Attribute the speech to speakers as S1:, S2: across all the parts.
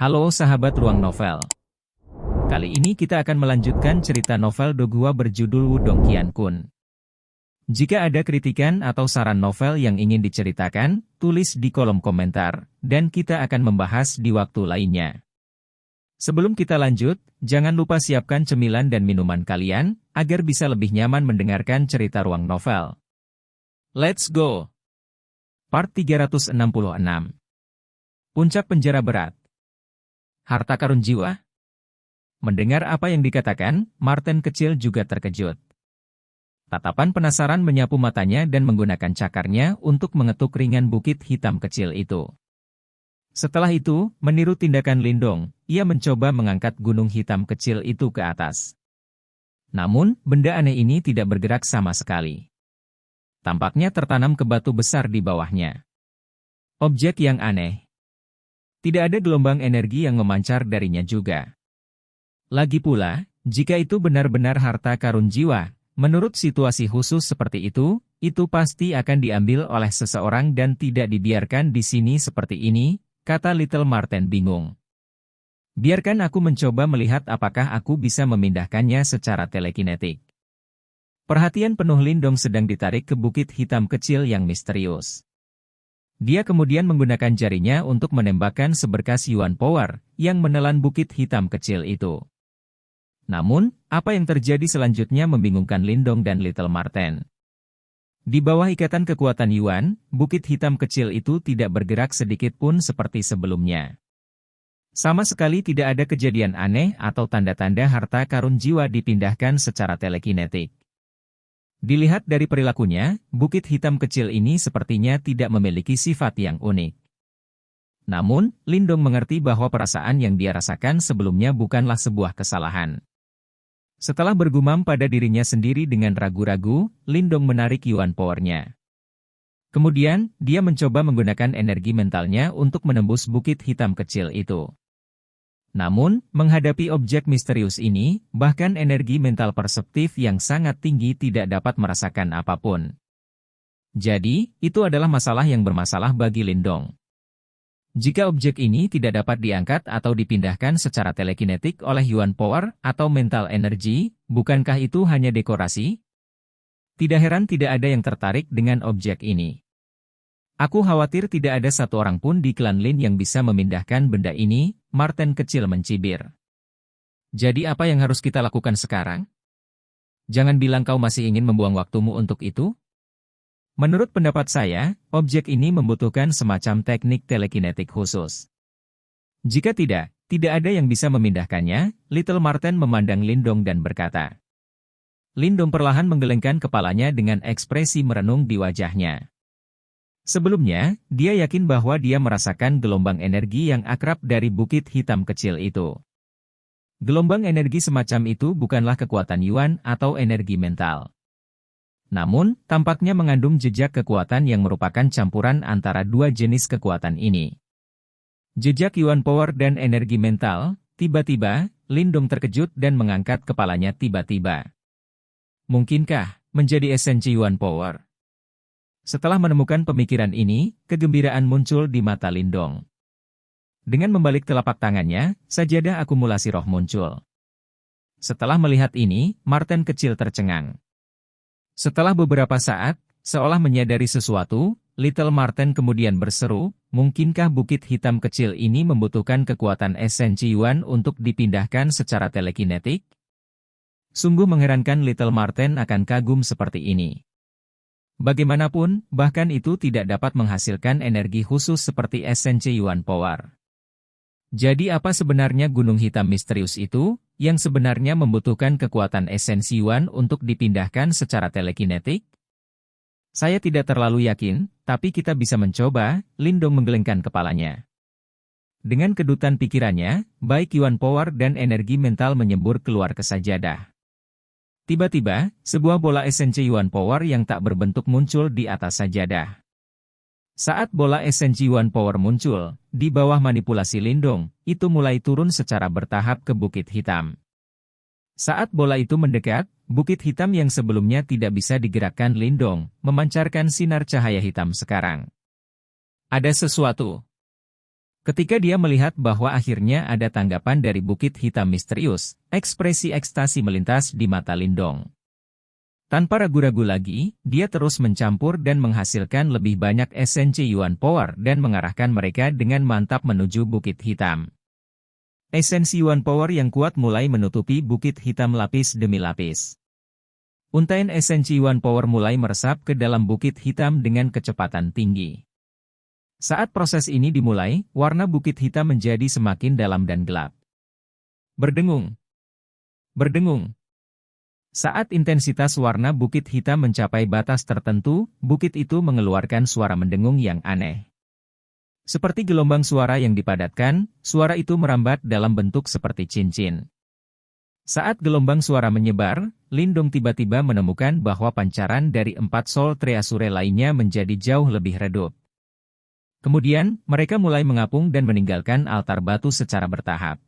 S1: Halo sahabat Ruang Novel. Kali ini kita akan melanjutkan cerita novel Dogua berjudul Wudong Qiankun. Jika ada kritikan atau saran novel yang ingin diceritakan, tulis di kolom komentar, dan kita akan membahas di waktu lainnya. Sebelum kita lanjut, jangan lupa siapkan cemilan dan minuman kalian, agar bisa lebih nyaman mendengarkan cerita Ruang Novel. Let's go! Part 366. Puncak penjara berat. Harta karun jiwa? Mendengar apa yang dikatakan, Marten kecil juga terkejut. Tatapan penasaran menyapu matanya dan menggunakan cakarnya untuk mengetuk ringan bukit hitam kecil itu. Setelah itu, meniru tindakan Lindong, ia mencoba mengangkat gunung hitam kecil itu ke atas. Namun, benda aneh ini tidak bergerak sama sekali. Tampaknya tertanam ke batu besar di bawahnya. Objek yang aneh. Tidak ada gelombang energi yang memancar darinya juga. Lagi pula, jika itu benar-benar harta karun jiwa, menurut situasi khusus seperti itu pasti akan diambil oleh seseorang dan tidak dibiarkan di sini seperti ini, kata Little Marten bingung. Biarkan aku mencoba melihat apakah aku bisa memindahkannya secara telekinetik. Perhatian penuh Lindong sedang ditarik ke bukit hitam kecil yang misterius. Dia kemudian menggunakan jarinya untuk menembakkan seberkas Yuan Power yang menelan bukit hitam kecil itu. Namun, apa yang terjadi selanjutnya membingungkan Lindong dan Little Marten. Di bawah ikatan kekuatan Yuan, bukit hitam kecil itu tidak bergerak sedikit pun seperti sebelumnya. Sama sekali tidak ada kejadian aneh atau tanda-tanda harta karun jiwa dipindahkan secara telekinetik. Dilihat dari perilakunya, bukit hitam kecil ini sepertinya tidak memiliki sifat yang unik. Namun, Lindong mengerti bahwa perasaan yang dia rasakan sebelumnya bukanlah sebuah kesalahan. Setelah bergumam pada dirinya sendiri dengan ragu-ragu, Lindong menarik Yuan Power-nya. Kemudian, dia mencoba menggunakan energi mentalnya untuk menembus bukit hitam kecil itu. Namun, menghadapi objek misterius ini, bahkan energi mental perseptif yang sangat tinggi tidak dapat merasakan apapun. Jadi, itu adalah masalah yang bermasalah bagi Lindong. Jika objek ini tidak dapat diangkat atau dipindahkan secara telekinetik oleh Yuan Power atau mental energi, bukankah itu hanya dekorasi? Tidak heran tidak ada yang tertarik dengan objek ini. Aku khawatir tidak ada satu orang pun di klan Lin yang bisa memindahkan benda ini, Marten kecil mencibir. Jadi apa yang harus kita lakukan sekarang? Jangan bilang kau masih ingin membuang waktumu untuk itu? Menurut pendapat saya, objek ini membutuhkan semacam teknik telekinetik khusus. Jika tidak ada yang bisa memindahkannya, Little Marten memandang Lindong dan berkata. Lindong perlahan menggelengkan kepalanya dengan ekspresi merenung di wajahnya. Sebelumnya, dia yakin bahwa dia merasakan gelombang energi yang akrab dari bukit hitam kecil itu. Gelombang energi semacam itu bukanlah kekuatan Yuan atau energi mental. Namun, tampaknya mengandung jejak kekuatan yang merupakan campuran antara dua jenis kekuatan ini. Jejak Yuan Power dan energi mental, tiba-tiba, Lindong terkejut dan mengangkat kepalanya tiba-tiba. Mungkinkah menjadi esensi Yuan Power? Setelah menemukan pemikiran ini, kegembiraan muncul di mata Lindong. Dengan membalik telapak tangannya, sajadah akumulasi roh muncul. Setelah melihat ini, Marten kecil tercengang. Setelah beberapa saat, seolah menyadari sesuatu, Little Marten kemudian berseru, mungkinkah bukit hitam kecil ini membutuhkan kekuatan esensi Yuan untuk dipindahkan secara telekinetik? Sungguh mengherankan Little Marten akan kagum seperti ini. Bagaimanapun, bahkan itu tidak dapat menghasilkan energi khusus seperti esensi Yuan Power. Jadi apa sebenarnya gunung hitam misterius itu, yang sebenarnya membutuhkan kekuatan esensi Yuan untuk dipindahkan secara telekinetik? Saya tidak terlalu yakin, tapi kita bisa mencoba, Lindong menggelengkan kepalanya. Dengan kedutan pikirannya, baik Yuan Power dan energi mental menyembur keluar ke sajadah. Tiba-tiba, sebuah bola esensi Yuan Power yang tak berbentuk muncul di atas sajadah. Saat bola esensi Yuan Power muncul, di bawah manipulasi Lindong, itu mulai turun secara bertahap ke bukit hitam. Saat bola itu mendekat, bukit hitam yang sebelumnya tidak bisa digerakkan Lindong, memancarkan sinar cahaya hitam sekarang. Ada sesuatu. Ketika dia melihat bahwa akhirnya ada tanggapan dari bukit hitam misterius, ekspresi ekstasi melintas di mata Lindong. Tanpa ragu-ragu lagi, dia terus mencampur dan menghasilkan lebih banyak esensi Yuan Power dan mengarahkan mereka dengan mantap menuju bukit hitam. Esensi Yuan Power yang kuat mulai menutupi bukit hitam lapis demi lapis. Untaian esensi Yuan Power mulai meresap ke dalam bukit hitam dengan kecepatan tinggi. Saat proses ini dimulai, warna bukit hitam menjadi semakin dalam dan gelap. Berdengung. Berdengung. Saat intensitas warna bukit hitam mencapai batas tertentu, bukit itu mengeluarkan suara mendengung yang aneh. Seperti gelombang suara yang dipadatkan, suara itu merambat dalam bentuk seperti cincin. Saat gelombang suara menyebar, Lindong tiba-tiba menemukan bahwa pancaran dari 4 Soul Treasure lainnya menjadi jauh lebih redup. Kemudian, mereka mulai mengapung dan meninggalkan altar batu secara bertahap.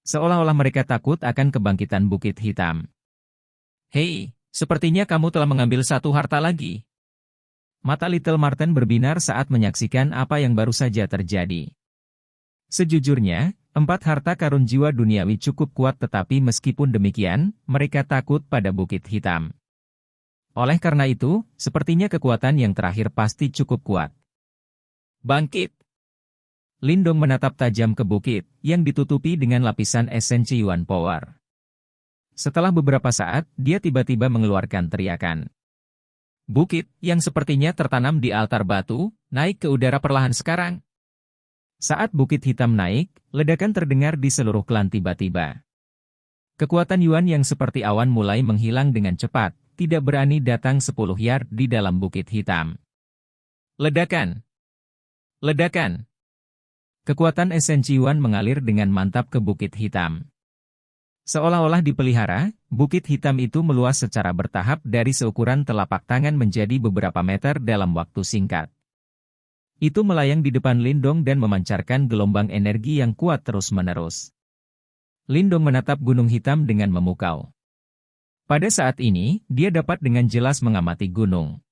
S1: Seolah-olah mereka takut akan kebangkitan bukit hitam. Hei, sepertinya kamu telah mengambil satu harta lagi. Mata Little Marten berbinar saat menyaksikan apa yang baru saja terjadi. Sejujurnya, 4 harta karun jiwa duniawi cukup kuat, tetapi meskipun demikian, mereka takut pada bukit hitam. Oleh karena itu, sepertinya kekuatan yang terakhir pasti cukup kuat. Bangkit! Lindong menatap tajam ke bukit, yang ditutupi dengan lapisan esensi Yuan Power. Setelah beberapa saat, dia tiba-tiba mengeluarkan teriakan. Bukit, yang sepertinya tertanam di altar batu, naik ke udara perlahan sekarang. Saat bukit hitam naik, ledakan terdengar di seluruh klan tiba-tiba. Kekuatan Yuan yang seperti awan mulai menghilang dengan cepat, tidak berani datang 10 yard di dalam bukit hitam. Ledakan! Ledakan! Kekuatan esensi Yuan mengalir dengan mantap ke bukit hitam. Seolah-olah dipelihara, bukit hitam itu meluas secara bertahap dari seukuran telapak tangan menjadi beberapa meter dalam waktu singkat. Itu melayang di depan Lindong dan memancarkan gelombang energi yang kuat terus-menerus. Lindong menatap gunung hitam dengan memukau. Pada saat ini, dia dapat dengan jelas mengamati gunung.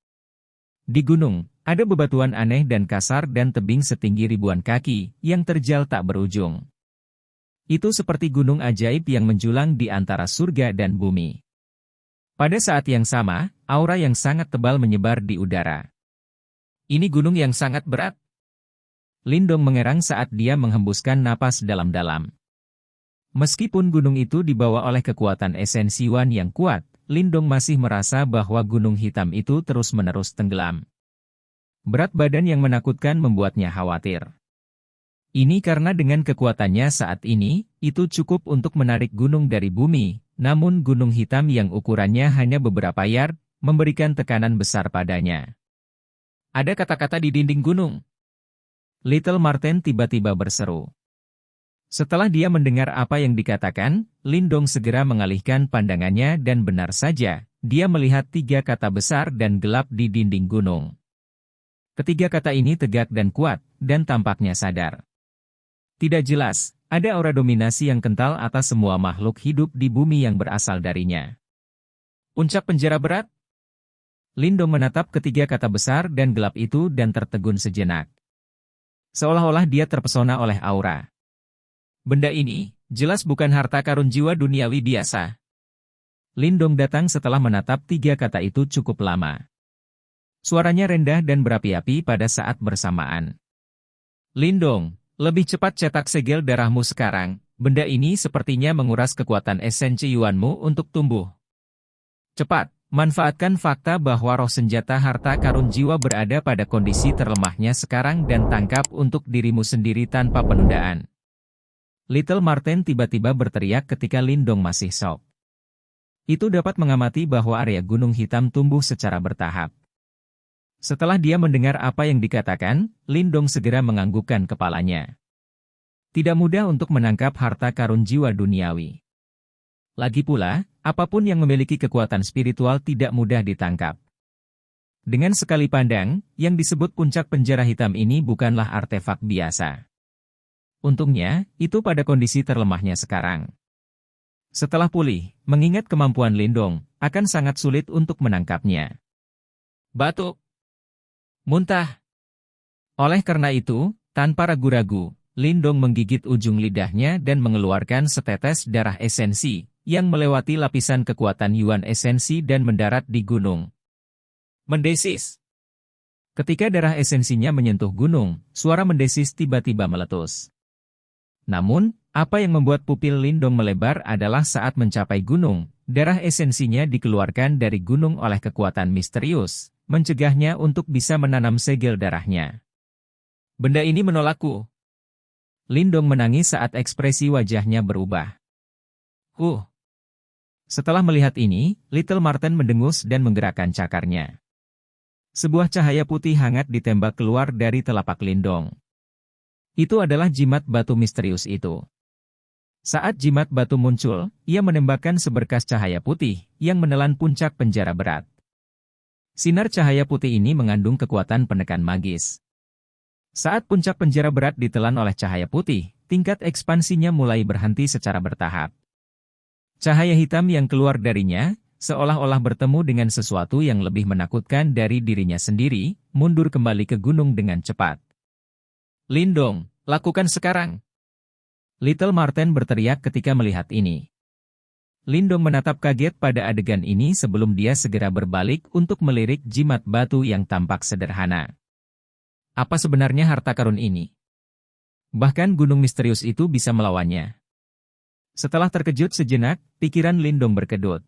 S1: Di gunung, ada bebatuan aneh dan kasar dan tebing setinggi ribuan kaki, yang terjal tak berujung. Itu seperti gunung ajaib yang menjulang di antara surga dan bumi. Pada saat yang sama, aura yang sangat tebal menyebar di udara. Ini gunung yang sangat berat. Lindong mengerang saat dia menghembuskan napas dalam-dalam. Meskipun gunung itu dibawa oleh kekuatan esensi Yuan yang kuat, Lindong masih merasa bahwa gunung hitam itu terus-menerus tenggelam. Berat badan yang menakutkan membuatnya khawatir. Ini karena dengan kekuatannya saat ini, itu cukup untuk menarik gunung dari bumi, namun gunung hitam yang ukurannya hanya beberapa yard, memberikan tekanan besar padanya. Ada kata-kata di dinding gunung. Little Marten tiba-tiba berseru. Setelah dia mendengar apa yang dikatakan, Lindong segera mengalihkan pandangannya dan benar saja, dia melihat 3 kata besar dan gelap di dinding gunung. Ketiga kata ini tegak dan kuat, dan tampaknya sadar. Tidak jelas, ada aura dominasi yang kental atas semua makhluk hidup di bumi yang berasal darinya. Puncak penjara berat? Lindong menatap ketiga kata besar dan gelap itu dan tertegun sejenak. Seolah-olah dia terpesona oleh aura. Benda ini, jelas bukan harta karun jiwa duniawi biasa. Lindong datang setelah menatap 3 kata itu cukup lama. Suaranya rendah dan berapi-api pada saat bersamaan. Lindong, lebih cepat cetak segel darahmu sekarang, benda ini sepertinya menguras kekuatan esensi Yuanmu untuk tumbuh. Cepat, manfaatkan fakta bahwa roh senjata harta karun jiwa berada pada kondisi terlemahnya sekarang dan tangkap untuk dirimu sendiri tanpa penundaan. Little Marten tiba-tiba berteriak ketika Lindong masih shock. Itu dapat mengamati bahwa area gunung hitam tumbuh secara bertahap. Setelah dia mendengar apa yang dikatakan, Lindong segera menganggukkan kepalanya. Tidak mudah untuk menangkap harta karun jiwa duniawi. Lagi pula, apapun yang memiliki kekuatan spiritual tidak mudah ditangkap. Dengan sekali pandang, yang disebut puncak penjara hitam ini bukanlah artefak biasa. Untungnya, itu pada kondisi terlemahnya sekarang. Setelah pulih, mengingat kemampuan Lindong, akan sangat sulit untuk menangkapnya. Batuk. Muntah. Oleh karena itu, Tanpa ragu-ragu, Lindong menggigit ujung lidahnya dan mengeluarkan setetes darah esensi, yang melewati lapisan kekuatan Yuan esensi dan mendarat di gunung. Mendesis. Ketika darah esensinya menyentuh gunung, suara mendesis tiba-tiba meletus. Namun, apa yang membuat pupil Lindong melebar adalah saat mencapai gunung, darah esensinya dikeluarkan dari gunung oleh kekuatan misterius, mencegahnya untuk bisa menanam segel darahnya. Benda ini menolakku. Lindong menangis saat ekspresi wajahnya berubah. Setelah melihat ini, Little Marten mendengus dan menggerakkan cakarnya. Sebuah cahaya putih hangat ditembak keluar dari telapak Lindong. Itu adalah jimat batu misterius itu. Saat jimat batu muncul, ia menembakkan seberkas cahaya putih yang menelan puncak penjara berat. Sinar cahaya putih ini mengandung kekuatan penekan magis. Saat puncak penjara berat ditelan oleh cahaya putih, tingkat ekspansinya mulai berhenti secara bertahap. Cahaya hitam yang keluar darinya, seolah-olah bertemu dengan sesuatu yang lebih menakutkan dari dirinya sendiri, mundur kembali ke gunung dengan cepat. Lindong, lakukan sekarang! Little Marten berteriak ketika melihat ini. Lindong menatap kaget pada adegan ini sebelum dia segera berbalik untuk melirik jimat batu yang tampak sederhana. Apa sebenarnya harta karun ini? Bahkan gunung misterius itu bisa melawannya. Setelah terkejut sejenak, pikiran Lindong berkedut.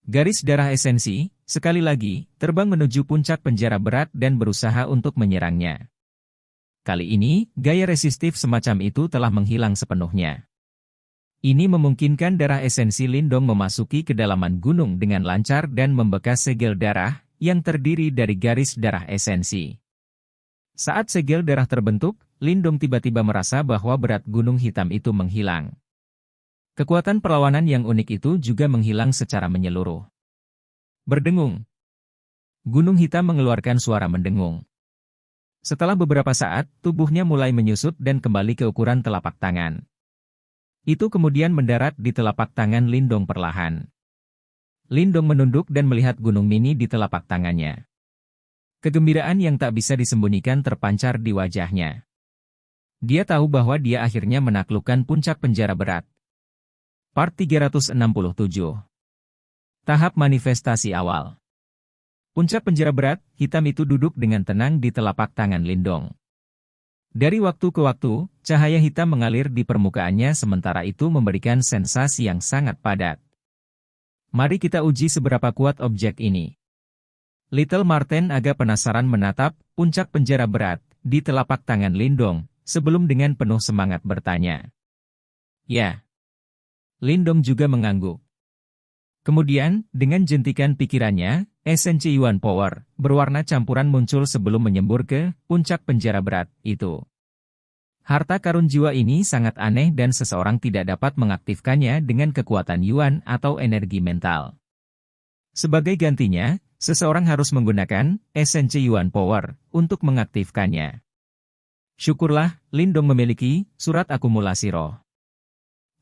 S1: Garis darah esensi, sekali lagi, terbang menuju puncak penjara berat dan berusaha untuk menyerangnya. Kali ini, gaya resistif semacam itu telah menghilang sepenuhnya. Ini memungkinkan darah esensi Lindong memasuki kedalaman gunung dengan lancar dan membekas segel darah yang terdiri dari garis darah esensi. Saat segel darah terbentuk, Lindong tiba-tiba merasa bahwa berat gunung hitam itu menghilang. Kekuatan perlawanan yang unik itu juga menghilang secara menyeluruh. Berdengung. Gunung hitam mengeluarkan suara mendengung. Setelah beberapa saat, tubuhnya mulai menyusut dan kembali ke ukuran telapak tangan. Itu kemudian mendarat di telapak tangan Lindong perlahan. Lindong menunduk dan melihat gunung mini di telapak tangannya. Kegembiraan yang tak bisa disembunyikan terpancar di wajahnya. Dia tahu bahwa dia akhirnya menaklukkan puncak penjara berat. Part 367. Tahap manifestasi awal. Puncak penjara berat, hitam itu duduk dengan tenang di telapak tangan Lindong. Dari waktu ke waktu, cahaya hitam mengalir di permukaannya sementara itu memberikan sensasi yang sangat padat. Mari kita uji seberapa kuat objek ini. Little Marten agak penasaran menatap puncak penjara berat di telapak tangan Lindong, sebelum dengan penuh semangat bertanya. Ya. Lindong juga mengangguk. Kemudian, dengan jentikan pikirannya, esensi Yuan Power, berwarna campuran muncul sebelum menyembur ke puncak penjara berat itu. Harta karun jiwa ini sangat aneh dan seseorang tidak dapat mengaktifkannya dengan kekuatan Yuan atau energi mental. Sebagai gantinya, seseorang harus menggunakan esensi Yuan Power untuk mengaktifkannya. Syukurlah, Lindong memiliki surat akumulasi roh.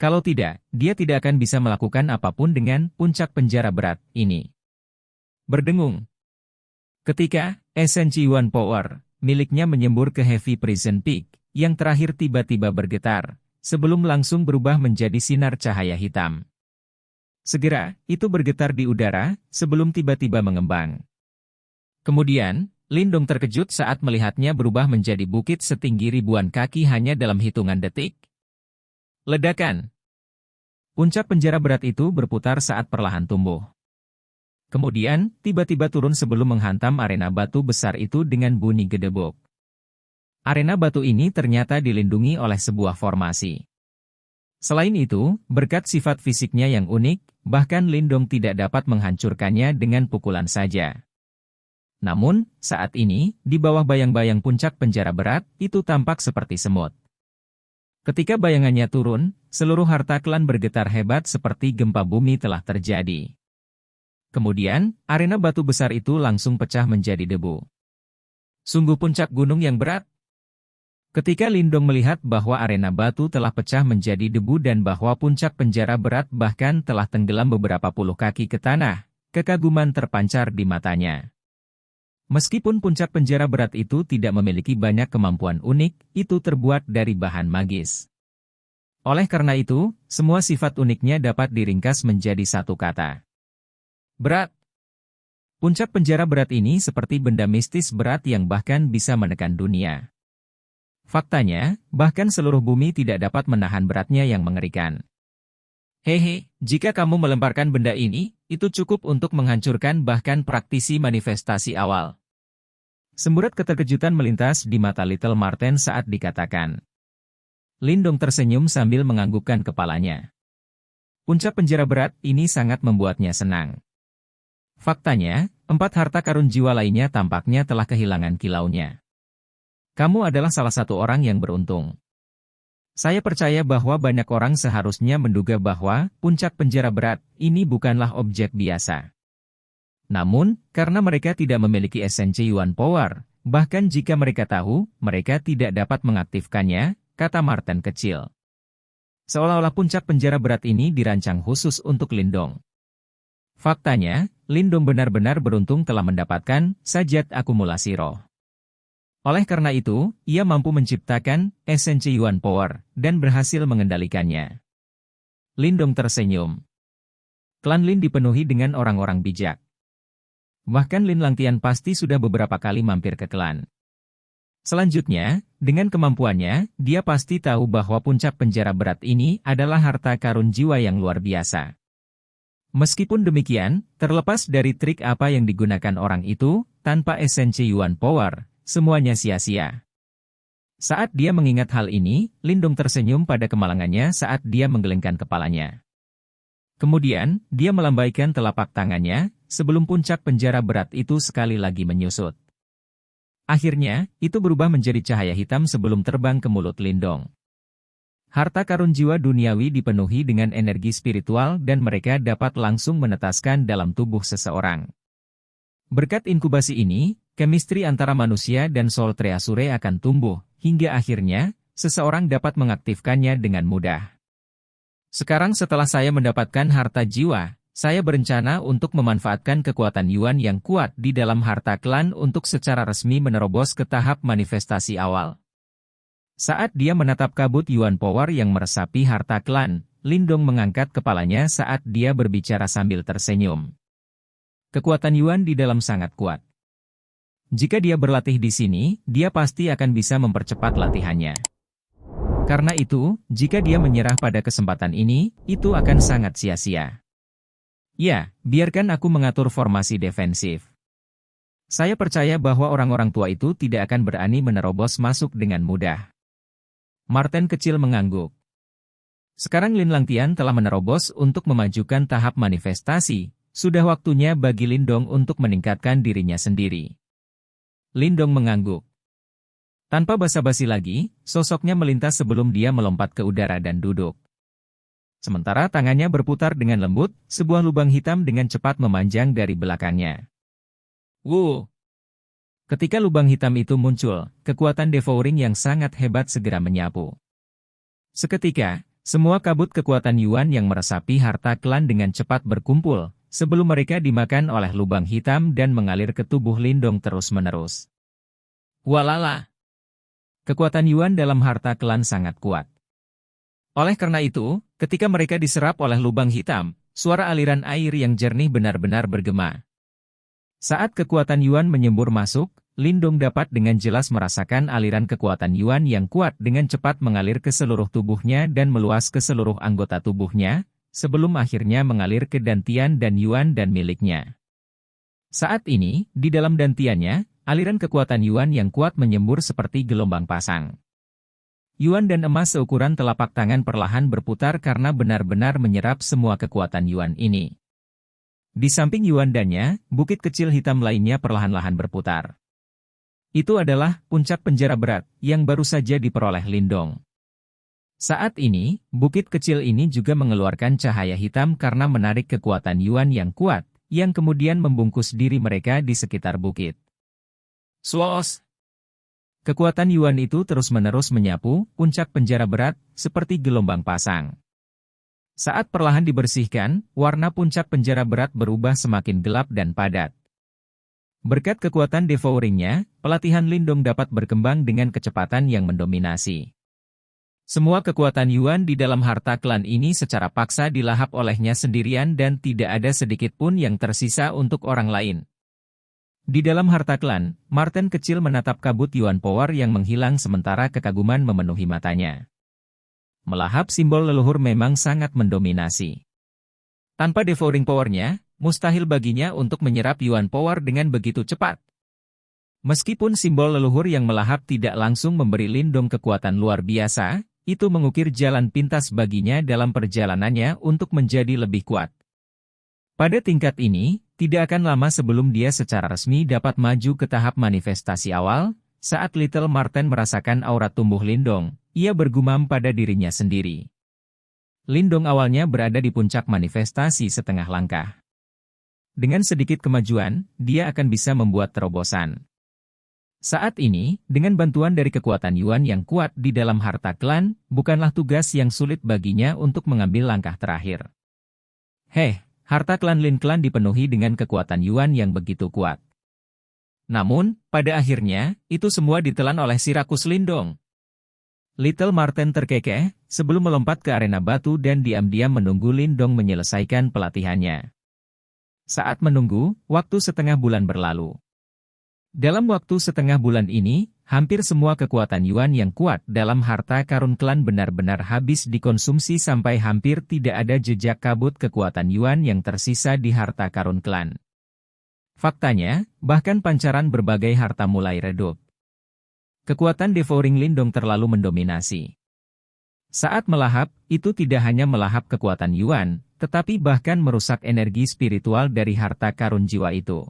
S1: Kalau tidak, dia tidak akan bisa melakukan apapun dengan puncak penjara berat ini. Berdengung. Ketika esensi Yuan Power miliknya menyembur ke Heavy Prison Peak, yang terakhir tiba-tiba bergetar, sebelum langsung berubah menjadi sinar cahaya hitam. Segera, itu bergetar di udara, sebelum tiba-tiba mengembang. Kemudian, Lindong terkejut saat melihatnya berubah menjadi bukit setinggi ribuan kaki hanya dalam hitungan detik. Ledakan. Puncak penjara berat itu berputar saat perlahan tumbuh. Kemudian, tiba-tiba turun sebelum menghantam arena batu besar itu dengan bunyi gedebuk. Arena batu ini ternyata dilindungi oleh sebuah formasi. Selain itu, berkat sifat fisiknya yang unik, bahkan Lindong tidak dapat menghancurkannya dengan pukulan saja. Namun, saat ini, di bawah bayang-bayang puncak penjara berat, itu tampak seperti semut. Ketika bayangannya turun, seluruh harta klan bergetar hebat seperti gempa bumi telah terjadi. Kemudian, arena batu besar itu langsung pecah menjadi debu. Sungguh puncak gunung yang berat. Ketika Lindong melihat bahwa arena batu telah pecah menjadi debu dan bahwa puncak penjara berat bahkan telah tenggelam beberapa puluh kaki ke tanah, kekaguman terpancar di matanya. Meskipun puncak penjara berat itu tidak memiliki banyak kemampuan unik, itu terbuat dari bahan magis. Oleh karena itu, semua sifat uniknya dapat diringkas menjadi satu kata. Berat. Puncak penjara berat ini seperti benda mistis berat yang bahkan bisa menekan dunia. Faktanya, bahkan seluruh bumi tidak dapat menahan beratnya yang mengerikan. Hehe, jika kamu melemparkan benda ini, itu cukup untuk menghancurkan bahkan praktisi manifestasi awal. Semburat keterkejutan melintas di mata Little Marten saat dikatakan. Lindong tersenyum sambil menganggukkan kepalanya. Puncak penjara berat ini sangat membuatnya senang. Faktanya, 4 harta karun jiwa lainnya tampaknya telah kehilangan kilaunya. Kamu adalah salah satu orang yang beruntung. Saya percaya bahwa banyak orang seharusnya menduga bahwa puncak penjara berat ini bukanlah objek biasa. Namun, karena mereka tidak memiliki esensi Yuan Power, bahkan jika mereka tahu, mereka tidak dapat mengaktifkannya, kata Marten kecil. Seolah-olah puncak penjara berat ini dirancang khusus untuk Lindong. Faktanya, Lindong benar-benar beruntung telah mendapatkan sajat akumulasi roh. Oleh karena itu, ia mampu menciptakan esensi Yuan Power dan berhasil mengendalikannya. Lindong tersenyum. Klan Lin dipenuhi dengan orang-orang bijak. Bahkan Lin Langtian pasti sudah beberapa kali mampir ke klan. Selanjutnya, dengan kemampuannya, dia pasti tahu bahwa puncak penjara berat ini adalah harta karun jiwa yang luar biasa. Meskipun demikian, terlepas dari trik apa yang digunakan orang itu, tanpa esensi Yuan Power, semuanya sia-sia. Saat dia mengingat hal ini, Lindong tersenyum pada kemalangannya saat dia menggelengkan kepalanya. Kemudian, dia melambaikan telapak tangannya, sebelum puncak penjara berat itu sekali lagi menyusut. Akhirnya, itu berubah menjadi cahaya hitam sebelum terbang ke mulut Lindong. Harta karun jiwa duniawi dipenuhi dengan energi spiritual dan mereka dapat langsung menetaskan dalam tubuh seseorang. Berkat inkubasi ini, kemistri antara manusia dan Soul Treasure akan tumbuh, hingga akhirnya, seseorang dapat mengaktifkannya dengan mudah. Sekarang setelah saya mendapatkan harta jiwa, saya berencana untuk memanfaatkan kekuatan Yuan yang kuat di dalam harta klan untuk secara resmi menerobos ke tahap manifestasi awal. Saat dia menatap kabut Yuan Power yang meresapi harta klan, Lindong mengangkat kepalanya saat dia berbicara sambil tersenyum. Kekuatan Yuan di dalam sangat kuat. Jika dia berlatih di sini, dia pasti akan bisa mempercepat latihannya. Karena itu, jika dia menyerah pada kesempatan ini, itu akan sangat sia-sia. Ya, biarkan aku mengatur formasi defensif. Saya percaya bahwa orang-orang tua itu tidak akan berani menerobos masuk dengan mudah. Marten kecil mengangguk. Sekarang Lin Langtian telah menerobos untuk memajukan tahap manifestasi, sudah waktunya bagi Lindong untuk meningkatkan dirinya sendiri. Lindong mengangguk. Tanpa basa-basi lagi, sosoknya melintas sebelum dia melompat ke udara dan duduk. Sementara tangannya berputar dengan lembut, sebuah lubang hitam dengan cepat memanjang dari belakangnya. Wuh! Ketika lubang hitam itu muncul, kekuatan devouring yang sangat hebat segera menyapu. Seketika, semua kabut kekuatan Yuan yang meresapi harta klan dengan cepat berkumpul, sebelum mereka dimakan oleh lubang hitam dan mengalir ke tubuh Lindong terus-menerus. Walala! Kekuatan Yuan dalam harta klan sangat kuat. Oleh karena itu, ketika mereka diserap oleh lubang hitam, suara aliran air yang jernih benar-benar bergema. Saat kekuatan Yuan menyembur masuk, Lindong dapat dengan jelas merasakan aliran kekuatan Yuan yang kuat dengan cepat mengalir ke seluruh tubuhnya dan meluas ke seluruh anggota tubuhnya, sebelum akhirnya mengalir ke dantian dan Yuan dan miliknya. Saat ini, di dalam dantiannya, aliran kekuatan Yuan yang kuat menyembur seperti gelombang pasang. Yuan dan emas seukuran telapak tangan perlahan berputar karena benar-benar menyerap semua kekuatan Yuan ini. Di samping Yuan dannya, bukit kecil hitam lainnya perlahan-lahan berputar. Itu adalah puncak penjara berat yang baru saja diperoleh Lindong. Saat ini, bukit kecil ini juga mengeluarkan cahaya hitam karena menarik kekuatan Yuan yang kuat, yang kemudian membungkus diri mereka di sekitar bukit. Swos! Kekuatan Yuan itu terus-menerus menyapu puncak penjara berat, seperti gelombang pasang. Saat perlahan dibersihkan, warna puncak penjara berat berubah semakin gelap dan padat. Berkat kekuatan devouring-nya, pelatihan Lindong dapat berkembang dengan kecepatan yang mendominasi. Semua kekuatan Yuan di dalam harta klan ini secara paksa dilahap olehnya sendirian dan tidak ada sedikit pun yang tersisa untuk orang lain. Di dalam harta klan, Marten kecil menatap kabut Yuan Power yang menghilang sementara kekaguman memenuhi matanya. Melahap simbol leluhur memang sangat mendominasi. Tanpa devouring power-nya, mustahil baginya untuk menyerap Yuan Power dengan begitu cepat. Meskipun simbol leluhur yang melahap tidak langsung memberi Lindong kekuatan luar biasa, itu mengukir jalan pintas baginya dalam perjalanannya untuk menjadi lebih kuat. Pada tingkat ini, tidak akan lama sebelum dia secara resmi dapat maju ke tahap manifestasi awal, saat Little Marten merasakan aura tumbuh Lindong, ia bergumam pada dirinya sendiri. Lindong awalnya berada di puncak manifestasi setengah langkah. Dengan sedikit kemajuan, dia akan bisa membuat terobosan. Saat ini, dengan bantuan dari kekuatan Yuan yang kuat di dalam harta klan, bukanlah tugas yang sulit baginya untuk mengambil langkah terakhir. Harta klan Lin Clan dipenuhi dengan kekuatan Yuan yang begitu kuat. Namun, pada akhirnya, itu semua ditelan oleh si rakus Lindong. Little Marten terkekeh, sebelum melompat ke arena batu dan diam-diam menunggu Lindong menyelesaikan pelatihannya. Saat menunggu, waktu setengah bulan berlalu. Dalam waktu setengah bulan ini, hampir semua kekuatan Yuan yang kuat dalam harta karun klan benar-benar habis dikonsumsi sampai hampir tidak ada jejak kabut kekuatan Yuan yang tersisa di harta karun klan. Faktanya, bahkan pancaran berbagai harta mulai redup. Kekuatan devouring Lindong terlalu mendominasi. Saat melahap, itu tidak hanya melahap kekuatan Yuan, tetapi bahkan merusak energi spiritual dari harta karun jiwa itu.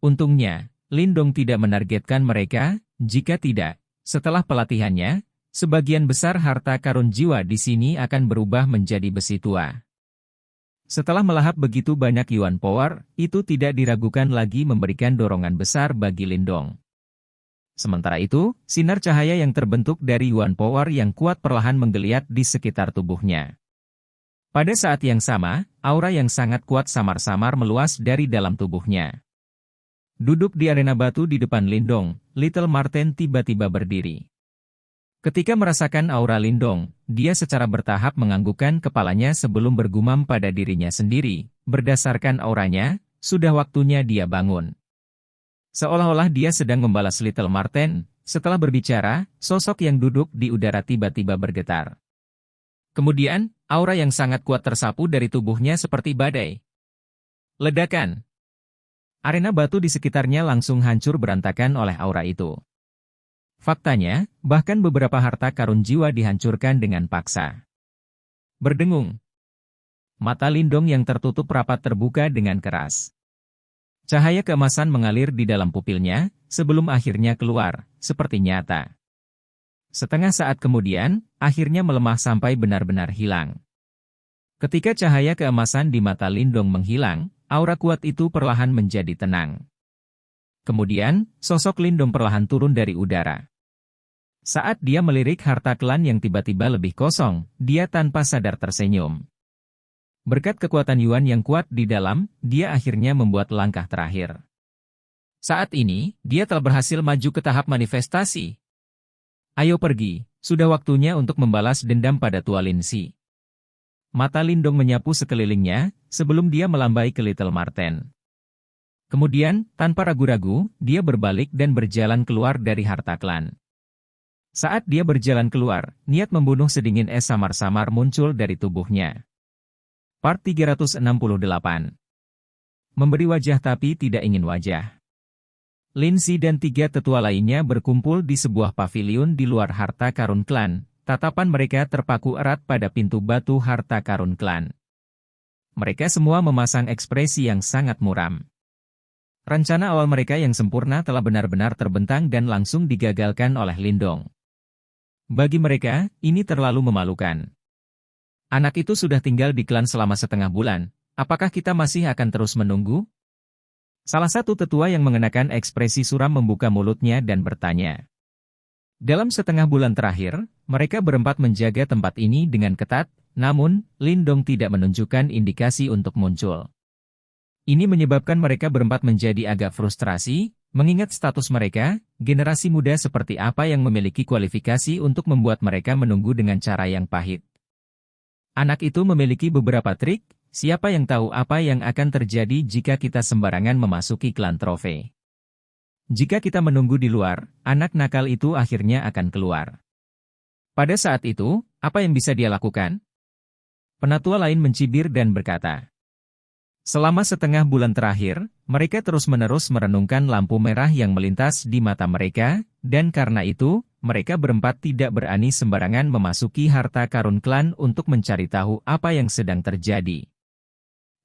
S1: Untungnya, Lindong tidak menargetkan mereka, jika tidak, setelah pelatihannya, sebagian besar harta karun jiwa di sini akan berubah menjadi besi tua. Setelah melahap begitu banyak Yuan Power, itu tidak diragukan lagi memberikan dorongan besar bagi Lindong. Sementara itu, sinar cahaya yang terbentuk dari Yuan Power yang kuat perlahan menggeliat di sekitar tubuhnya. Pada saat yang sama, aura yang sangat kuat samar-samar meluas dari dalam tubuhnya. Duduk di arena batu di depan Lindong, Little Marten tiba-tiba berdiri. Ketika merasakan aura Lindong, dia secara bertahap menganggukkan kepalanya sebelum bergumam pada dirinya sendiri, berdasarkan auranya, sudah waktunya dia bangun. Seolah-olah dia sedang membalas Little Marten, setelah berbicara, sosok yang duduk di udara tiba-tiba bergetar. Kemudian, aura yang sangat kuat tersapu dari tubuhnya seperti badai. Ledakan. Arena batu di sekitarnya langsung hancur berantakan oleh aura itu. Faktanya, bahkan beberapa harta karun jiwa dihancurkan dengan paksa. Berdengung. Mata Lindong yang tertutup rapat terbuka dengan keras. Cahaya keemasan mengalir di dalam pupilnya, sebelum akhirnya keluar, seperti nyata. Setengah saat kemudian, akhirnya melemah sampai benar-benar hilang. Ketika cahaya keemasan di mata Lindong menghilang, aura kuat itu perlahan menjadi tenang. Kemudian, sosok Lindong perlahan turun dari udara. Saat dia melirik harta klan yang tiba-tiba lebih kosong, dia tanpa sadar tersenyum. Berkat kekuatan Yuan yang kuat di dalam, dia akhirnya membuat langkah terakhir. Saat ini, dia telah berhasil maju ke tahap manifestasi. Ayo pergi, sudah waktunya untuk membalas dendam pada Tua Lin Si. Mata Lindong menyapu sekelilingnya, sebelum dia melambai ke Little Marten. Kemudian, tanpa ragu-ragu, dia berbalik dan berjalan keluar dari harta klan. Saat dia berjalan keluar, niat membunuh sedingin es samar-samar muncul dari tubuhnya. Part 368. Memberi wajah tapi tidak ingin wajah. Lin Si dan 3 tetua lainnya berkumpul di sebuah paviliun di luar harta karun klan. Tatapan mereka terpaku erat pada pintu batu harta karun klan. Mereka semua memasang ekspresi yang sangat muram. Rencana awal mereka yang sempurna telah benar-benar terbentang dan langsung digagalkan oleh Lindong. Bagi mereka, ini terlalu memalukan. Anak itu sudah tinggal di klan selama setengah bulan, apakah kita masih akan terus menunggu? Salah satu tetua yang mengenakan ekspresi suram membuka mulutnya dan bertanya. Dalam setengah bulan terakhir, mereka berempat menjaga tempat ini dengan ketat, namun, Lindong tidak menunjukkan indikasi untuk muncul. Ini menyebabkan mereka berempat menjadi agak frustrasi, mengingat status mereka, generasi muda seperti apa yang memiliki kualifikasi untuk membuat mereka menunggu dengan cara yang pahit. Anak itu memiliki beberapa trik, siapa yang tahu apa yang akan terjadi jika kita sembarangan memasuki klan trofei. Jika kita menunggu di luar, anak nakal itu akhirnya akan keluar. Pada saat itu, apa yang bisa dia lakukan? Penatua lain mencibir dan berkata, selama setengah bulan terakhir, mereka terus-menerus merenungkan lampu merah yang melintas di mata mereka, dan karena itu, mereka berempat tidak berani sembarangan memasuki harta karun klan untuk mencari tahu apa yang sedang terjadi.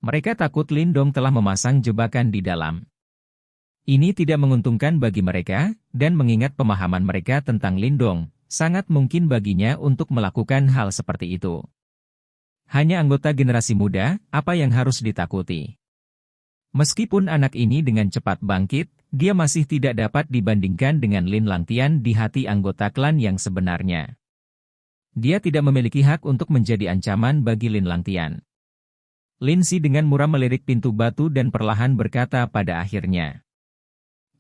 S1: Mereka takut Lindong telah memasang jebakan di dalam. Ini tidak menguntungkan bagi mereka, dan mengingat pemahaman mereka tentang Lindong, sangat mungkin baginya untuk melakukan hal seperti itu. Hanya anggota generasi muda, apa yang harus ditakuti? Meskipun anak ini dengan cepat bangkit, dia masih tidak dapat dibandingkan dengan Lin Langtian di hati anggota klan yang sebenarnya. Dia tidak memiliki hak untuk menjadi ancaman bagi Lin Langtian. Lin Si dengan murah melirik pintu batu dan perlahan berkata pada akhirnya.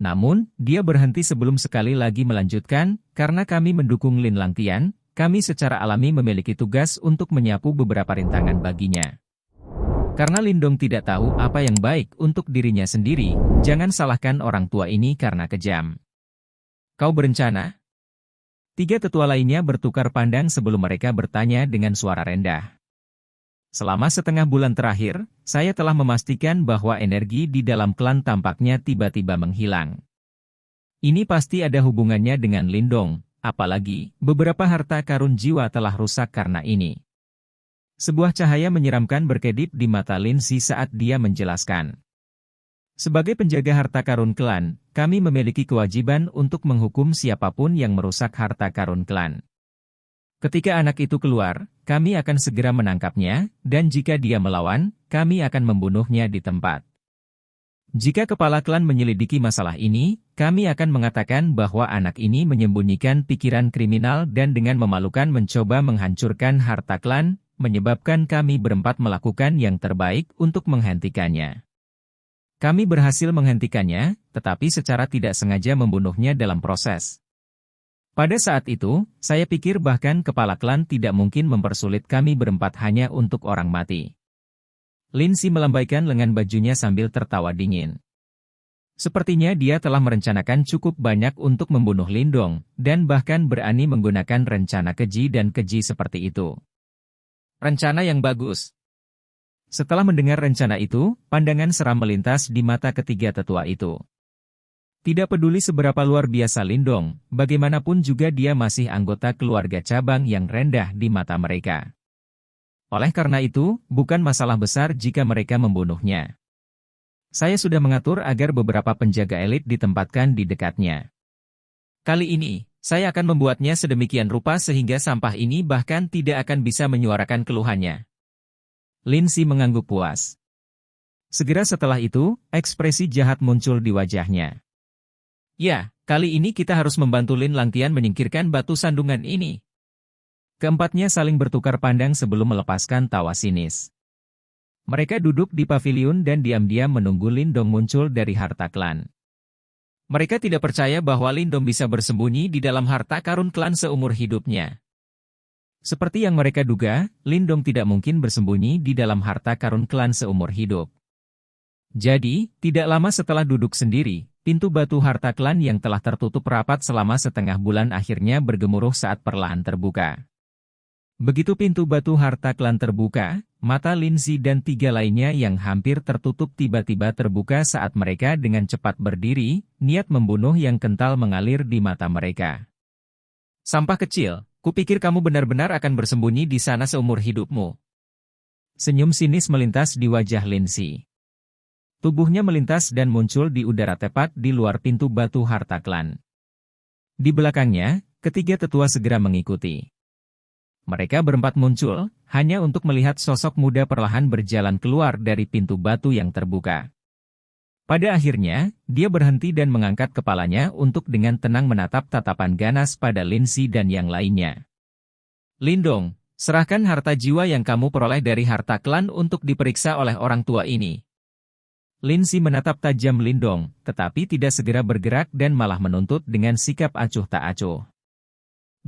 S1: Namun, dia berhenti sebelum sekali lagi melanjutkan, karena kami mendukung Lin Langtian, kami secara alami memiliki tugas untuk menyapu beberapa rintangan baginya. Karena Lindong tidak tahu apa yang baik untuk dirinya sendiri, jangan salahkan orang tua ini karena kejam. Kau berencana? Tiga tetua lainnya bertukar pandang sebelum mereka bertanya dengan suara rendah. Selama setengah bulan terakhir, saya telah memastikan bahwa energi di dalam klan tampaknya tiba-tiba menghilang. Ini pasti ada hubungannya dengan Lindong, apalagi beberapa harta karun jiwa telah rusak karena ini. Sebuah cahaya menyeramkan berkedip di mata Lin Si saat dia menjelaskan. Sebagai penjaga harta karun klan, kami memiliki kewajiban untuk menghukum siapapun yang merusak harta karun klan. Ketika anak itu keluar, kami akan segera menangkapnya, dan jika dia melawan, kami akan membunuhnya di tempat. Jika kepala klan menyelidiki masalah ini, kami akan mengatakan bahwa anak ini menyembunyikan pikiran kriminal dan dengan memalukan mencoba menghancurkan harta klan, menyebabkan kami berempat melakukan yang terbaik untuk menghentikannya. Kami berhasil menghentikannya, tetapi secara tidak sengaja membunuhnya dalam proses. Pada saat itu, saya pikir bahkan kepala klan tidak mungkin mempersulit kami berempat hanya untuk orang mati. Lin Si melambaikan lengan bajunya sambil tertawa dingin. Sepertinya dia telah merencanakan cukup banyak untuk membunuh Lindong, dan bahkan berani menggunakan rencana keji dan keji seperti itu. Rencana yang bagus. Setelah mendengar rencana itu, pandangan seram melintas di mata ketiga tetua itu. Tidak peduli seberapa luar biasa Lindong, bagaimanapun juga dia masih anggota keluarga cabang yang rendah di mata mereka. Oleh karena itu, bukan masalah besar jika mereka membunuhnya. Saya sudah mengatur agar beberapa penjaga elit ditempatkan di dekatnya. Kali ini, saya akan membuatnya sedemikian rupa sehingga sampah ini bahkan tidak akan bisa menyuarakan keluhannya. Lin Si mengangguk puas. Segera setelah itu, ekspresi jahat muncul di wajahnya. Ya, kali ini kita harus membantu Lin Langtian menyingkirkan batu sandungan ini. Keempatnya saling bertukar pandang sebelum melepaskan tawa sinis. Mereka duduk di paviliun dan diam-diam menunggu Lindong muncul dari harta klan. Mereka tidak percaya bahwa Lindong bisa bersembunyi di dalam harta karun klan seumur hidupnya. Seperti yang mereka duga, Lindong tidak mungkin bersembunyi di dalam harta karun klan seumur hidup. Jadi, tidak lama setelah duduk sendiri, pintu batu harta klan yang telah tertutup rapat selama setengah bulan akhirnya bergemuruh saat perlahan terbuka. Begitu pintu batu harta klan terbuka, mata Lin Si dan tiga lainnya yang hampir tertutup tiba-tiba terbuka saat mereka dengan cepat berdiri, niat membunuh yang kental mengalir di mata mereka. Sampah kecil, kupikir kamu benar-benar akan bersembunyi di sana seumur hidupmu. Senyum sinis melintas di wajah Lin Si. Tubuhnya melintas dan muncul di udara tepat di luar pintu batu harta klan. Di belakangnya, ketiga tetua segera mengikuti. Mereka berempat muncul, hanya untuk melihat sosok muda perlahan berjalan keluar dari pintu batu yang terbuka. Pada akhirnya, dia berhenti dan mengangkat kepalanya untuk dengan tenang menatap tatapan ganas pada Lin Si dan yang lainnya. Lindong, serahkan harta jiwa yang kamu peroleh dari harta klan untuk diperiksa oleh orang tua ini. Lindsay menatap tajam Lindong, tetapi tidak segera bergerak dan malah menuntut dengan sikap acuh tak acuh.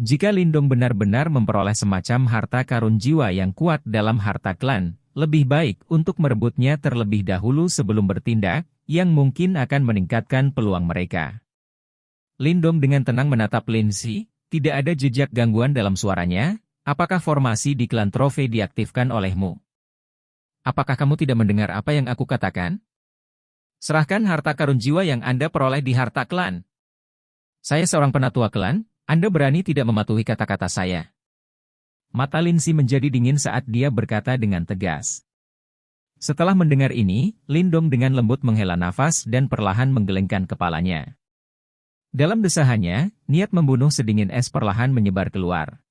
S1: Jika Lindong benar-benar memperoleh semacam harta karun jiwa yang kuat dalam harta klan, lebih baik untuk merebutnya terlebih dahulu sebelum bertindak, yang mungkin akan meningkatkan peluang mereka. Lindong dengan tenang menatap Lindsay, tidak ada jejak gangguan dalam suaranya. Apakah formasi di klan Trove diaktifkan olehmu? Apakah kamu tidak mendengar apa yang aku katakan? Serahkan harta karun jiwa yang Anda peroleh di harta klan. Saya seorang penatua klan, Anda berani tidak mematuhi kata-kata saya. Mata Lindsay menjadi dingin saat dia berkata dengan tegas. Setelah mendengar ini, Lindong dengan lembut menghela nafas dan perlahan menggelengkan kepalanya. Dalam desahannya, niat membunuh sedingin es perlahan menyebar keluar.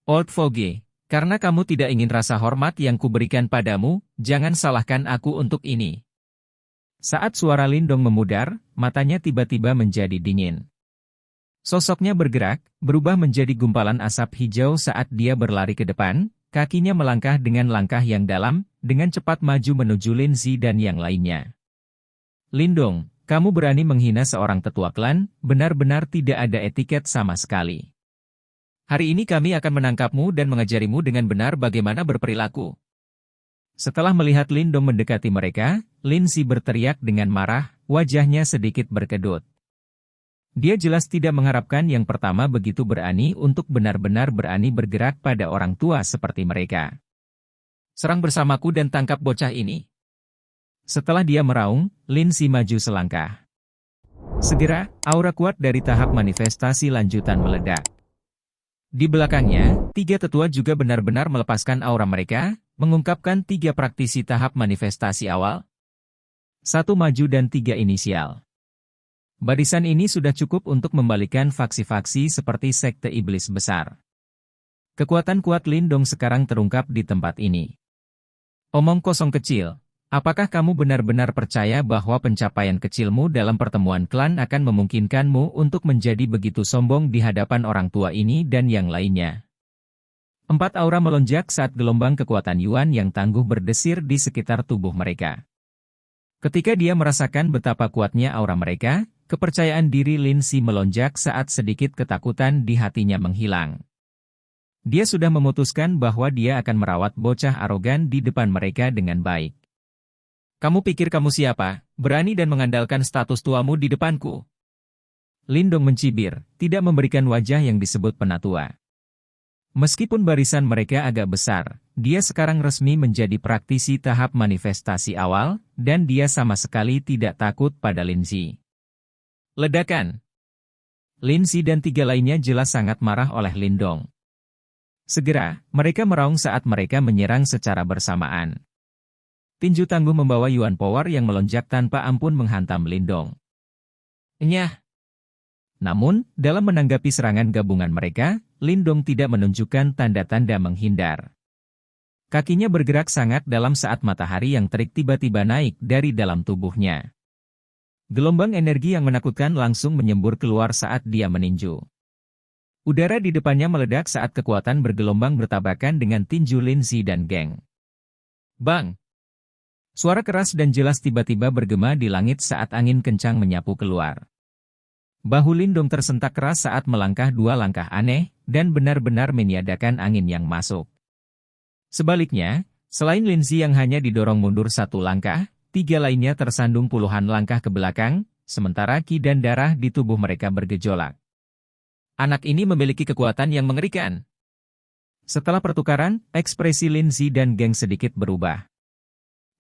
S1: Old Foggy, karena kamu tidak ingin rasa hormat yang kuberikan padamu, jangan salahkan aku untuk ini. Saat suara Lindong memudar, matanya tiba-tiba menjadi dingin. Sosoknya bergerak, berubah menjadi gumpalan asap hijau saat dia berlari ke depan, kakinya melangkah dengan langkah yang dalam, dengan cepat maju menuju Lindsay dan yang lainnya. Lindong, kamu berani menghina seorang tetua klan, benar-benar tidak ada etiket sama sekali. Hari ini kami akan menangkapmu dan mengajarimu dengan benar bagaimana berperilaku. Setelah melihat Lindong mendekati mereka, Lindsay berteriak dengan marah, wajahnya sedikit berkedut. Dia jelas tidak mengharapkan yang pertama begitu berani untuk benar-benar berani bergerak pada orang tua seperti mereka. Serang bersamaku dan tangkap bocah ini. Setelah dia meraung, Lindsay maju selangkah. Segera, aura kuat dari tahap manifestasi lanjutan meledak. Di belakangnya, 3 tetua juga benar-benar melepaskan aura mereka, mengungkapkan 3 praktisi tahap manifestasi awal. 1 maju dan 3 inisial. Barisan ini sudah cukup untuk membalikan faksi-faksi seperti sekte iblis besar. Kekuatan kuat Lindong sekarang terungkap di tempat ini. Omong kosong kecil, apakah kamu benar-benar percaya bahwa pencapaian kecilmu dalam pertemuan klan akan memungkinkanmu untuk menjadi begitu sombong di hadapan orang tua ini dan yang lainnya? 4 aura melonjak saat gelombang kekuatan Yuan yang tangguh berdesir di sekitar tubuh mereka. Ketika dia merasakan betapa kuatnya aura mereka, kepercayaan diri Lindsay melonjak saat sedikit ketakutan di hatinya menghilang. Dia sudah memutuskan bahwa dia akan merawat bocah arogan di depan mereka dengan baik. Kamu pikir kamu siapa, berani dan mengandalkan status tuamu di depanku? Lindong mencibir, tidak memberikan wajah yang disebut penatua. Meskipun barisan mereka agak besar, dia sekarang resmi menjadi praktisi tahap manifestasi awal, dan dia sama sekali tidak takut pada Lindsay. Ledakan. Lindsay dan 3 lainnya jelas sangat marah oleh Lindong. Segera, mereka meraung saat mereka menyerang secara bersamaan. Tinju tangguh membawa Yuan Power yang melonjak tanpa ampun menghantam Lindong. Nyah. Namun, dalam menanggapi serangan gabungan mereka, Lindong tidak menunjukkan tanda-tanda menghindar. Kakinya bergerak sangat dalam saat matahari yang terik tiba-tiba naik dari dalam tubuhnya. Gelombang energi yang menakutkan langsung menyembur keluar saat dia meninju. Udara di depannya meledak saat kekuatan bergelombang bertabrakan dengan tinju Lindsay dan geng. Bang! Suara keras dan jelas tiba-tiba bergema di langit saat angin kencang menyapu keluar. Bahu Lindong tersentak keras saat melangkah 2 langkah aneh, dan benar-benar meniadakan angin yang masuk. Sebaliknya, selain Lindsay yang hanya didorong mundur 1 langkah, 3 lainnya tersandung puluhan langkah ke belakang, sementara ki dan darah di tubuh mereka bergejolak. Anak ini memiliki kekuatan yang mengerikan. Setelah pertukaran, ekspresi Lindsay dan geng sedikit berubah.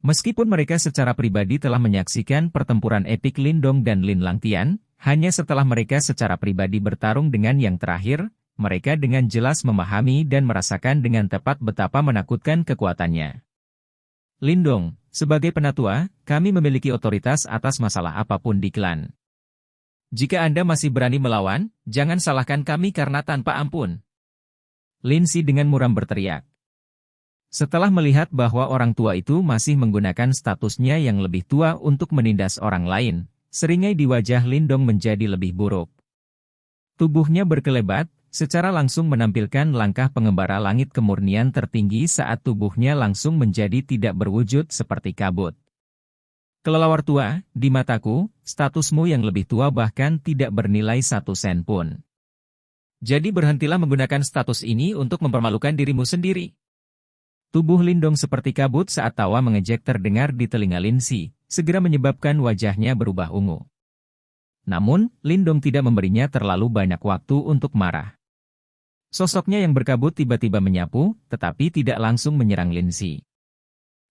S1: Meskipun mereka secara pribadi telah menyaksikan pertempuran epik Lindong dan Lin Langtian, hanya setelah mereka secara pribadi bertarung dengan yang terakhir, mereka dengan jelas memahami dan merasakan dengan tepat betapa menakutkan kekuatannya. Lindong, sebagai penatua, kami memiliki otoritas atas masalah apapun di klan. Jika Anda masih berani melawan, jangan salahkan kami karena tanpa ampun. Lindsay dengan muram berteriak. Setelah melihat bahwa orang tua itu masih menggunakan statusnya yang lebih tua untuk menindas orang lain, seringai di wajah Lindong menjadi lebih buruk. Tubuhnya berkelebat, secara langsung menampilkan langkah pengembara langit kemurnian tertinggi saat tubuhnya langsung menjadi tidak berwujud seperti kabut. Kelelawar tua, di mataku, statusmu yang lebih tua bahkan tidak bernilai 1 sen pun. Jadi berhentilah menggunakan status ini untuk mempermalukan dirimu sendiri. Tubuh Lindong seperti kabut saat tawa mengejek terdengar di telinga Lindsay, segera menyebabkan wajahnya berubah ungu. Namun, Lindong tidak memberinya terlalu banyak waktu untuk marah. Sosoknya yang berkabut tiba-tiba menyapu, tetapi tidak langsung menyerang Lindsay.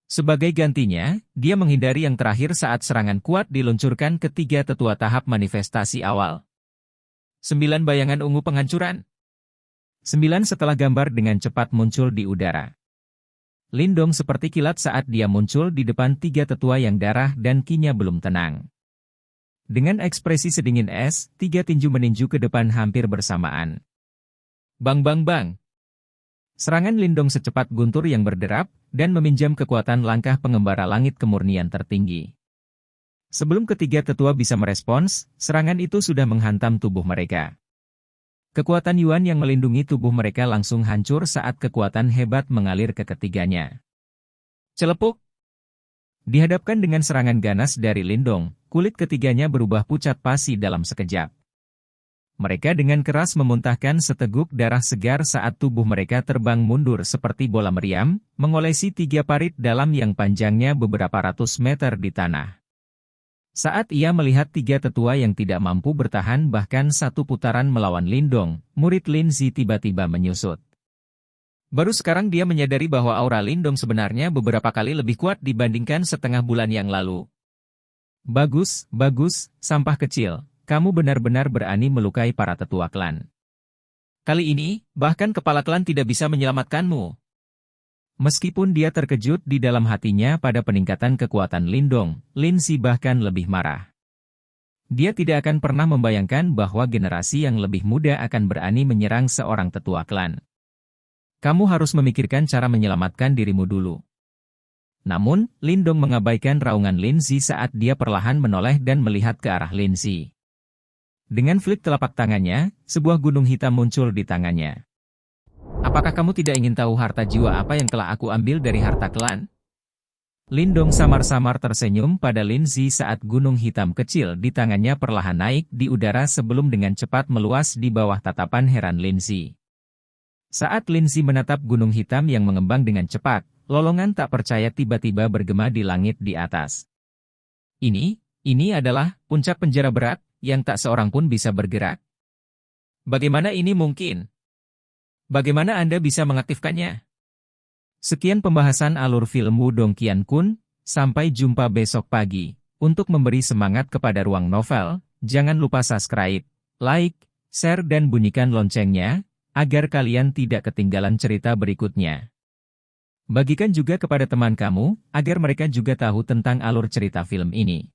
S1: Sebagai gantinya, dia menghindari yang terakhir saat serangan kuat diluncurkan ketiga tetua tahap manifestasi awal. 9 bayangan ungu penghancuran. 9 setelah gambar dengan cepat muncul di udara. Lindong seperti kilat saat dia muncul di depan 3 tetua yang darah dan kinya belum tenang. Dengan ekspresi sedingin es, 3 tinju meninju ke depan hampir bersamaan. Bang bang bang. Serangan Lindong secepat guntur yang berderap, dan meminjam kekuatan langkah pengembara langit kemurnian tertinggi. Sebelum ketiga tetua bisa merespons, serangan itu sudah menghantam tubuh mereka. Kekuatan Yuan yang melindungi tubuh mereka langsung hancur saat kekuatan hebat mengalir ke ketiganya. Celepuk! Dihadapkan dengan serangan ganas dari Lindong, kulit ketiganya berubah pucat pasi dalam sekejap. Mereka dengan keras memuntahkan seteguk darah segar saat tubuh mereka terbang mundur seperti bola meriam, mengolesi 3 parit dalam yang panjangnya beberapa ratus meter di tanah. Saat ia melihat 3 tetua yang tidak mampu bertahan bahkan 1 putaran melawan Lindong, murid Lindsay tiba-tiba menyusut. Baru sekarang dia menyadari bahwa aura Lindong sebenarnya beberapa kali lebih kuat dibandingkan setengah bulan yang lalu. Bagus, bagus, sampah kecil. Kamu benar-benar berani melukai para tetua klan. Kali ini, bahkan kepala klan tidak bisa menyelamatkanmu. Meskipun dia terkejut di dalam hatinya pada peningkatan kekuatan Lindong, Lindsay bahkan lebih marah. Dia tidak akan pernah membayangkan bahwa generasi yang lebih muda akan berani menyerang seorang tetua klan. Kamu harus memikirkan cara menyelamatkan dirimu dulu. Namun, Lindong mengabaikan raungan Lindsay saat dia perlahan menoleh dan melihat ke arah Lindsay. Dengan flik telapak tangannya, sebuah gunung hitam muncul di tangannya. Apakah kamu tidak ingin tahu harta jiwa apa yang telah aku ambil dari harta klan? Lindong samar-samar tersenyum pada Lindsay saat gunung hitam kecil di tangannya perlahan naik di udara sebelum dengan cepat meluas di bawah tatapan heran Lindsay. Saat Lindsay menatap gunung hitam yang mengembang dengan cepat, lolongan tak percaya tiba-tiba bergema di langit di atas. Ini adalah puncak penjara berat, yang tak seorang pun bisa bergerak. Bagaimana ini mungkin? Bagaimana Anda bisa mengaktifkannya? Sekian pembahasan alur film Wudong Qiankun, sampai jumpa besok pagi. Untuk memberi semangat kepada Ruang Novel, jangan lupa subscribe, like, share dan bunyikan loncengnya, agar kalian tidak ketinggalan cerita berikutnya. Bagikan juga kepada teman kamu, agar mereka juga tahu tentang alur cerita film ini.